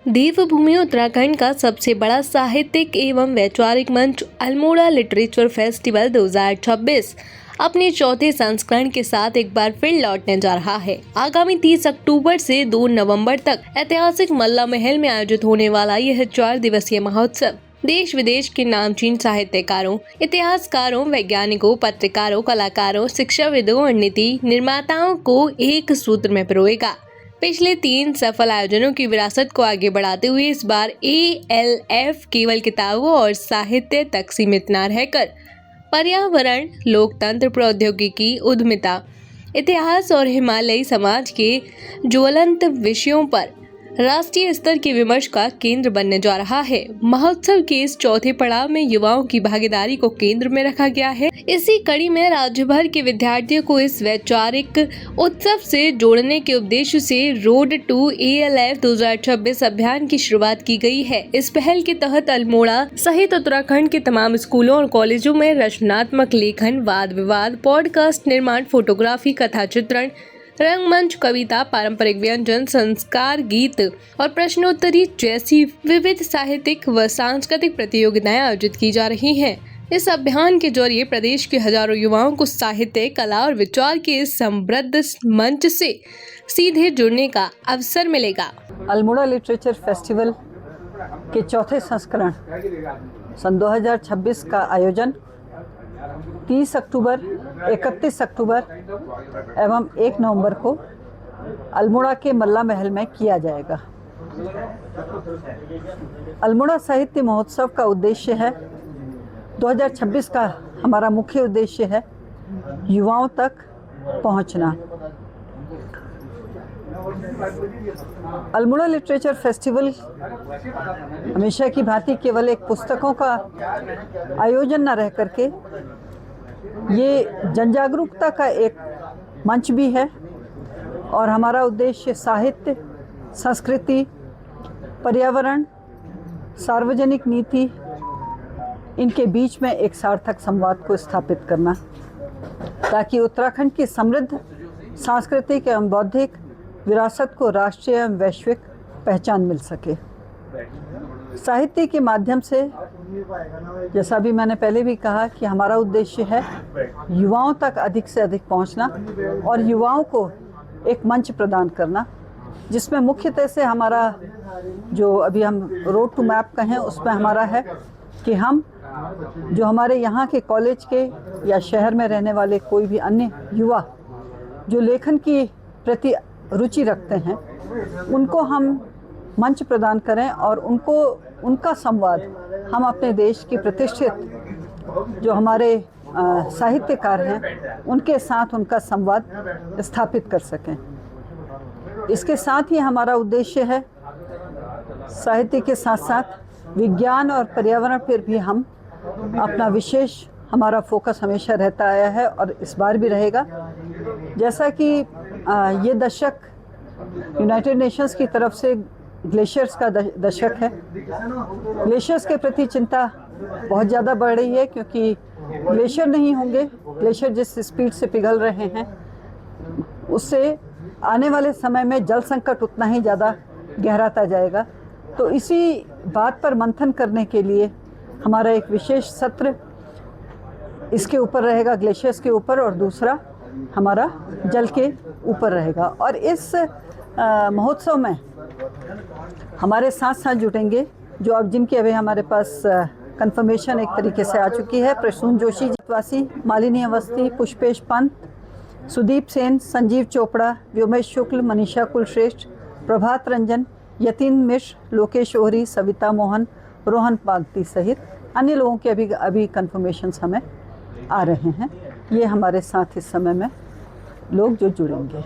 देवभूमि उत्तराखंड का सबसे बड़ा साहित्यिक एवं वैचारिक मंच अल्मोड़ा लिटरेचर फेस्टिवल 2026 अपने चौथे संस्करण के साथ एक बार फिर लौटने जा रहा है। आगामी 30 अक्टूबर से 2 नवंबर तक ऐतिहासिक मल्ला महल में आयोजित होने वाला यह 4 दिवसीय महोत्सव देश विदेश के नामचीन साहित्यकारों, इतिहासकारों, वैज्ञानिकों, पत्रकारों, कलाकारों, शिक्षाविदों और नीति निर्माताओं को एक सूत्र में पिरोएगा। पिछले 3 सफल आयोजनों की विरासत को आगे बढ़ाते हुए इस बार ALF केवल किताबों और साहित्य तक सीमित न रहकर पर्यावरण, लोकतंत्र, प्रौद्योगिकी, उद्यमिता, इतिहास और हिमालयी समाज के ज्वलंत विषयों पर राष्ट्रीय स्तर के विमर्श का केंद्र बनने जा रहा है। महोत्सव के इस चौथे पड़ाव में युवाओं की भागीदारी को केंद्र में रखा गया है। इसी कड़ी में राज्य भर के विद्यार्थियों को इस वैचारिक उत्सव से जोड़ने के उद्देश्य से रोड टू ALF 2026 अभियान की शुरुआत की गई है। इस पहल के तहत अल्मोड़ा सहित उत्तराखंड के तमाम स्कूलों और कॉलेजों में रचनात्मक लेखन, वाद विवाद, पॉडकास्ट निर्माण, फोटोग्राफी, कथा चित्रण, रंगमंच, कविता, पारंपरिक व्यंजन, संस्कार गीत और प्रश्नोत्तरी जैसी विविध साहित्यिक व सांस्कृतिक प्रतियोगिताएं आयोजित की जा रही हैं। इस अभियान के जरिए प्रदेश के हजारों युवाओं को साहित्य, कला और विचार के इस समृद्ध मंच से सीधे जुड़ने का अवसर मिलेगा। अल्मोड़ा लिटरेचर फेस्टिवल के चौथे संस्करण सन 2026 का आयोजन 30 अक्टूबर, 31 अक्टूबर एवं 1 नवंबर को अल्मोड़ा के मल्ला महल में किया जाएगा। अल्मोड़ा साहित्य महोत्सव का उद्देश्य है 2026 का हमारा मुख्य उद्देश्य है युवाओं तक पहुंचना। अल्मोड़ा लिटरेचर फेस्टिवल हमेशा की भांति केवल एक पुस्तकों का आयोजन न रह करके ये जनजागरूकता का एक मंच भी है और हमारा उद्देश्य साहित्य, संस्कृति, पर्यावरण, सार्वजनिक नीति, इनके बीच में एक सार्थक संवाद को स्थापित करना, ताकि उत्तराखंड की समृद्ध सांस्कृतिक एवं बौद्धिक विरासत को राष्ट्रीय एवं वैश्विक पहचान मिल सके। साहित्य के माध्यम से, जैसा भी मैंने पहले भी कहा, कि हमारा उद्देश्य है युवाओं तक अधिक से अधिक पहुंचना और युवाओं को एक मंच प्रदान करना, जिसमें मुख्यतः से हमारा जो अभी हम रोड टू मैप कहें उसमें हमारा है कि हम जो हमारे यहाँ के कॉलेज के या शहर में रहने वाले कोई भी अन्य युवा जो लेखन की प्रति रुचि रखते हैं, उनको हम मंच प्रदान करें और उनका संवाद हम अपने देश के प्रतिष्ठित जो हमारे साहित्यकार हैं उनके साथ उनका संवाद स्थापित कर सकें। इसके साथ ही हमारा उद्देश्य है साहित्य के साथ साथ विज्ञान और पर्यावरण पर भी हम अपना विशेष हमारा फोकस हमेशा रहता आया है और इस बार भी रहेगा। जैसा कि ये दशक यूनाइटेड नेशंस की तरफ से ग्लेशियर्स का दशक है। ग्लेशियर्स के प्रति चिंता बहुत ज़्यादा बढ़ रही है, क्योंकि ग्लेशियर नहीं होंगे, ग्लेशियर जिस स्पीड से पिघल रहे हैं उससे आने वाले समय में जल संकट उतना ही ज़्यादा गहराता जाएगा। तो इसी बात पर मंथन करने के लिए हमारा एक विशेष सत्र इसके ऊपर रहेगा, ग्लेशियर्स के ऊपर, और दूसरा हमारा जल के ऊपर रहेगा। और इस महोत्सव में हमारे साथ साथ जुटेंगे जो अब जिनकी अभी हमारे पास कंफर्मेशन एक तरीके से आ चुकी है: प्रसून जोशी जितवासी, मालिनी अवस्थी, पुष्पेश पंत, सुदीप सेन, संजीव चोपड़ा, व्योमेश शुक्ल, मनीषा कुलश्रेष्ठ, प्रभात रंजन, यतीन मिश्र, लोकेश ओहरी, सविता मोहन, रोहन पागती सहित अन्य लोगों के अभी कंफर्मेशंस हमें आ रहे हैं। ये हमारे साथ इस समय में लोग जो जुड़ेंगे।